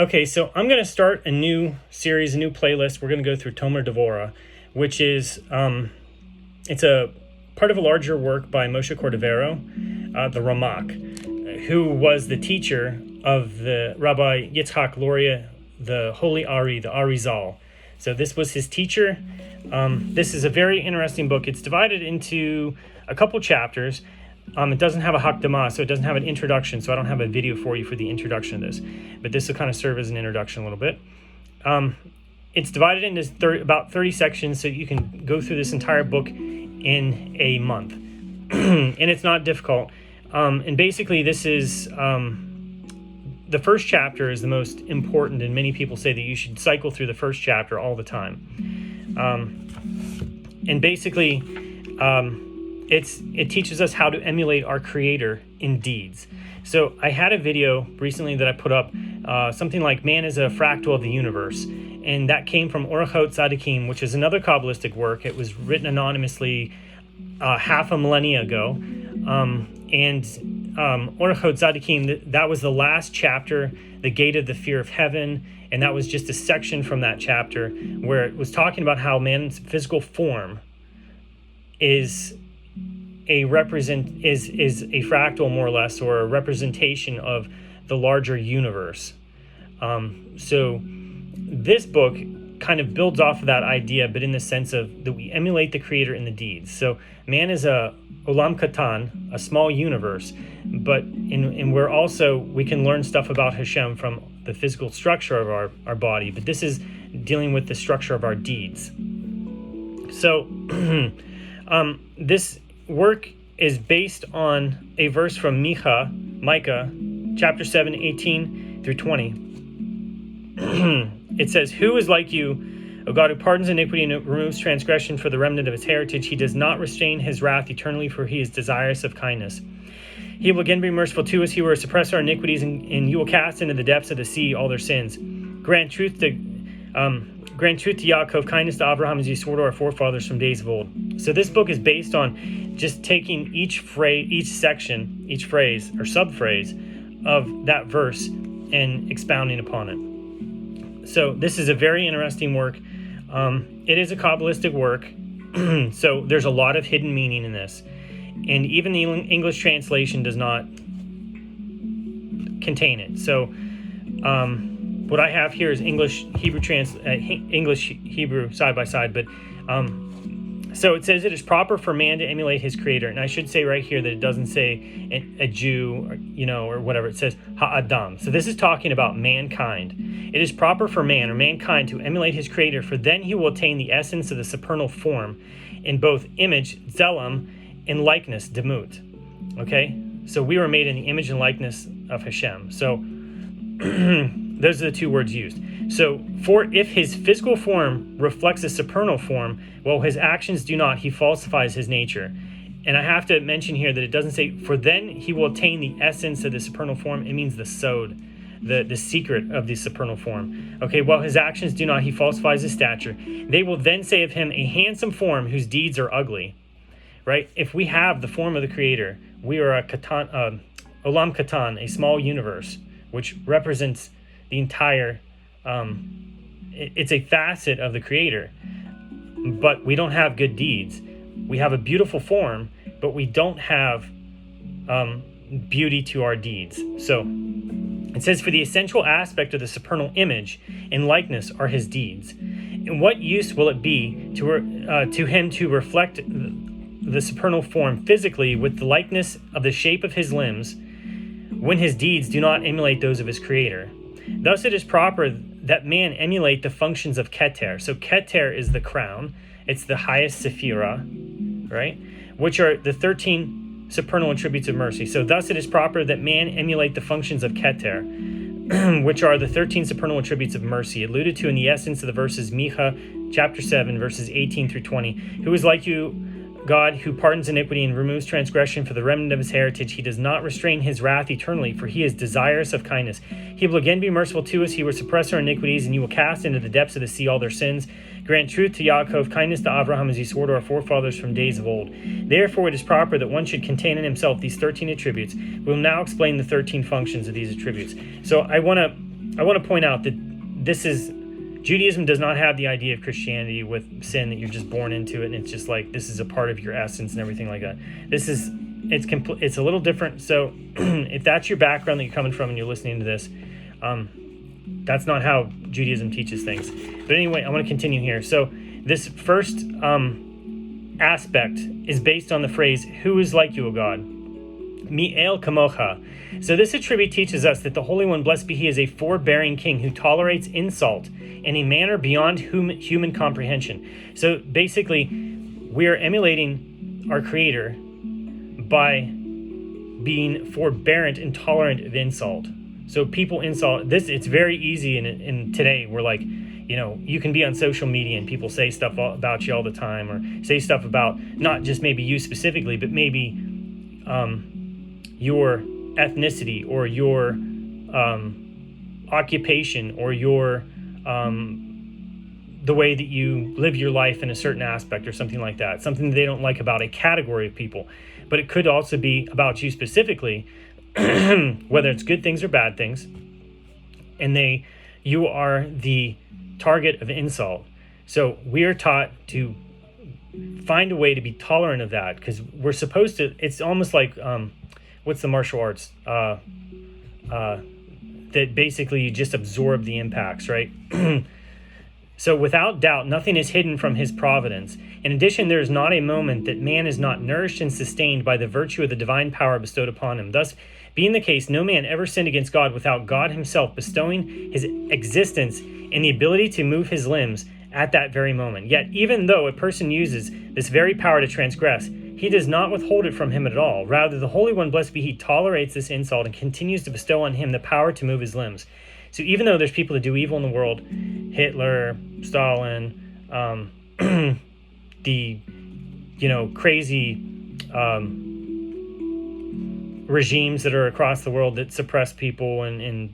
Okay, so I'm going to start a new series, a new playlist. We're going to go through Tomer Devorah, which is it's a part of a larger work by Moshe Cordovero, the Ramak, who was the teacher of the Rabbi Yitzhak Luria, the Holy Ari, the Arizal. So this was his teacher. This is a very interesting book. It's divided into a couple chapters. It doesn't have a hakdamah, so it doesn't have an introduction, so I don't have a video for you for the introduction of this. But this will kind of serve as an introduction a little bit. It's divided into about 30 sections, so you can go through this entire book in a month. And it's not difficult. And basically, this is... the first chapter is the most important, and many people say that you should cycle through the first chapter all the time. And basically... It teaches us how to emulate our Creator in deeds. So I had a video recently that I put up, something like man is a fractal of the universe. And that came from Orachot Tzadikim, which is another Kabbalistic work. It was written anonymously half a millennia ago. And Orachot Tzadikim, that was the last chapter, the gate of the fear of heaven. And that was just a section from that chapter where it was talking about how man's physical form is a fractal, more or less, or a representation of the larger universe. So this book kind of builds off of that idea, but in the sense of that we emulate the Creator in the deeds. So man is a olam katan, a small universe, but we can learn stuff about Hashem from the physical structure of our body, but this is dealing with the structure of our deeds. So this work is based on a verse from Micah, chapter 7, 18 through 20. It says, "Who is like you, O God, who pardons iniquity and removes transgression for the remnant of his heritage? He does not restrain his wrath eternally, for he is desirous of kindness. He will again be merciful to us. He will suppress our iniquities, and you will cast into the depths of the sea all their sins. Grant truth to Yaakov, kindness to Abraham, as you swore to our forefathers from days of old." So this book is based on just taking each phrase, or sub-phrase of that verse and expounding upon it. So this is a very interesting work. It is a Kabbalistic work, so there's a lot of hidden meaning in this. And even the English translation does not contain it. So what I have here is English Hebrew side by side, but so it says it is proper for man to emulate his Creator, and I should say right here that it doesn't say a Jew, or whatever. It says ha'adam. So this is talking about mankind. It is proper for man or mankind to emulate his Creator, for then he will attain the essence of the supernal form in both image, zelam, and likeness, demut. Okay, so we were made in the image and likeness of Hashem. So those are the two words used. So, for if his physical form reflects a supernal form, while his actions do not, he falsifies his nature. And I have to mention here that it doesn't say, for then he will attain the essence of the supernal form. It means the sod, the secret of the supernal form. Okay, while his actions do not, he falsifies his stature. They will then say of him, a handsome form whose deeds are ugly. Right? If we have the form of the Creator, we are a olam katan, a small universe, which represents the entire... it's a facet of the Creator, but we don't have good deeds. We have a beautiful form, but we don't have beauty to our deeds. So it says, for the essential aspect of the supernal image and likeness are his deeds. And what use will it be to him to reflect the supernal form physically with the likeness of the shape of his limbs when his deeds do not emulate those of his Creator? Thus it is proper that man emulate the functions of Keter. So Keter is the crown. It's the highest Sephirah, right? Which are the 13 supernal attributes of mercy. So thus it is proper that man emulate the functions of Keter, which are the 13 supernal attributes of mercy, alluded to in the essence of the verses Micah, chapter 7, verses 18 through 20. Who is like you, God, who pardons iniquity and removes transgression for the remnant of his heritage? He does not restrain his wrath eternally, for he is desirous of kindness. He will again be merciful to us. He will suppress our iniquities, and you will cast into the depths of the sea all their sins. Grant truth to Yaakov, kindness to Abraham, as you swore to our forefathers from days of old. Therefore it is proper that one should contain in himself these 13 attributes. We will now explain the 13 functions of these attributes. So I want to I want to point out that Judaism does not have the idea of Christianity with sin, that you're just born into it and it's just like this is a part of your essence and everything like that. It's a little different. So if that's your background that you're coming from and you're listening to this, that's not how Judaism teaches things. But anyway, I want to continue here. So this first aspect is based on the phrase, "Who is like you, O God?" Mi'el kamocha. So this attribute teaches us that the Holy One, blessed be He, is a forbearing King who tolerates insult in a manner beyond human comprehension. So basically, we are emulating our Creator by being forbearant and tolerant of insult. So people insult this. It's very easy in today. We're like, you can be on social media and people say stuff about you all the time, or say stuff about not just maybe you specifically, but maybe your ethnicity or your occupation or your the way that you live your life in a certain aspect or something like that. Something that they don't like about a category of people. But it could also be about you specifically, whether it's good things or bad things, and you are the target of insult. So we are taught to find a way to be tolerant of that, because we're supposed to. It's almost like what's the martial arts that basically you just absorb the impacts, right? So without doubt, nothing is hidden from His providence. In addition, there is not a moment that man is not nourished and sustained by the virtue of the divine power bestowed upon him. Thus, being the case, no man ever sinned against God without God Himself bestowing His existence and the ability to move his limbs at that very moment. Yet, even though a person uses this very power to transgress, He does not withhold it from him at all. Rather, the Holy One, blessed be He, tolerates this insult and continues to bestow on him the power to move his limbs. So even though there's people that do evil in the world, Hitler, Stalin, the crazy regimes that are across the world that suppress people and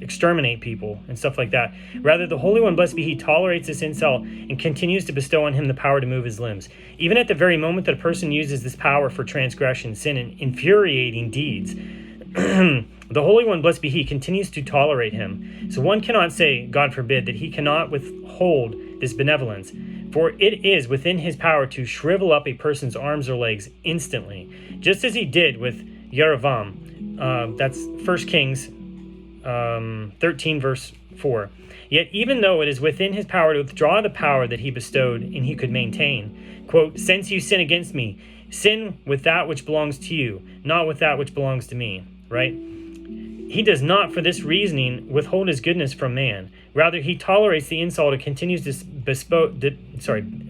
exterminate people and stuff like that. Rather, the Holy One, blessed be He, tolerates this insult and continues to bestow on him the power to move his limbs. Even at the very moment that a person uses this power for transgression, sin, and infuriating deeds, the Holy One, blessed be He, continues to tolerate him. So one cannot say, God forbid, that He cannot withhold this benevolence, for it is within His power to shrivel up a person's arms or legs instantly, just as He did with Yerovam. That's 1 Kings 13, verse 4. Yet even though it is within His power to withdraw the power that He bestowed and He could maintain, quote, "Since you sin against me, sin with that which belongs to you, not with that which belongs to me," right? He does not, for this reasoning, withhold His goodness from man. Rather, He tolerates the insult and continues to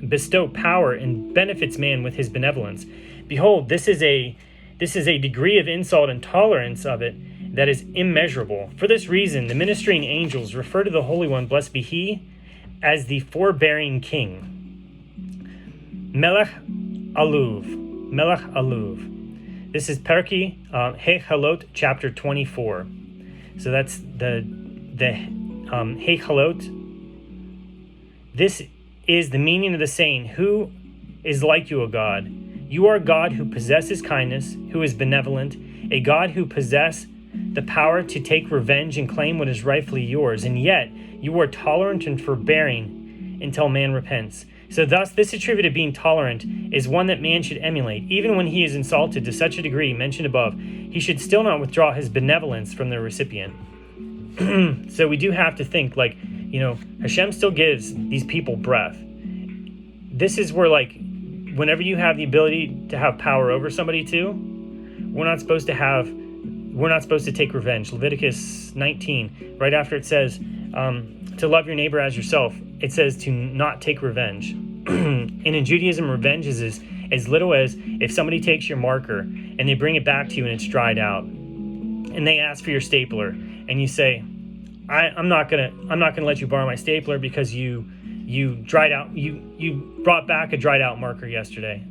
bestow power and benefits man with His benevolence. Behold, this is a degree of insult and tolerance of it that is immeasurable. For this reason, the ministering angels refer to the Holy One, blessed be He, as the forbearing King. Melech Aluv. This is Perki Hechalot, chapter 24. So that's the Hechalot. This is the meaning of the saying, "Who is like you, O God? You are God who possesses kindness, who is benevolent, a God who possesses the power to take revenge and claim what is rightfully yours, and yet you are tolerant and forbearing until man repents." So thus, this attribute of being tolerant is one that man should emulate. Even when he is insulted to such a degree mentioned above, he should still not withdraw his benevolence from the recipient. So we do have to think, like, Hashem still gives these people breath. This is where, like, whenever you have the ability to have power over somebody too, we're not supposed to take revenge. Leviticus 19, right after it says to love your neighbor as yourself, it says to not take revenge. And in Judaism, revenge is as little as if somebody takes your marker and they bring it back to you and it's dried out, and they ask for your stapler, and you say, I'm not gonna let you borrow my stapler because you dried out, you brought back a dried out marker yesterday.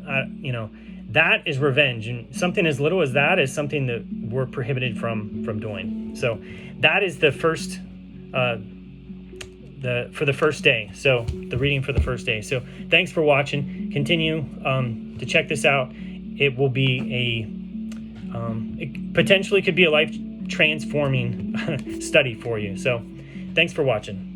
That is revenge, and something as little as that is something that we're prohibited from doing. So that is the first for the first day. So the reading for the first day. So thanks for watching. Continue to check this out. It will be it potentially could be a life transforming study for you. So thanks for watching.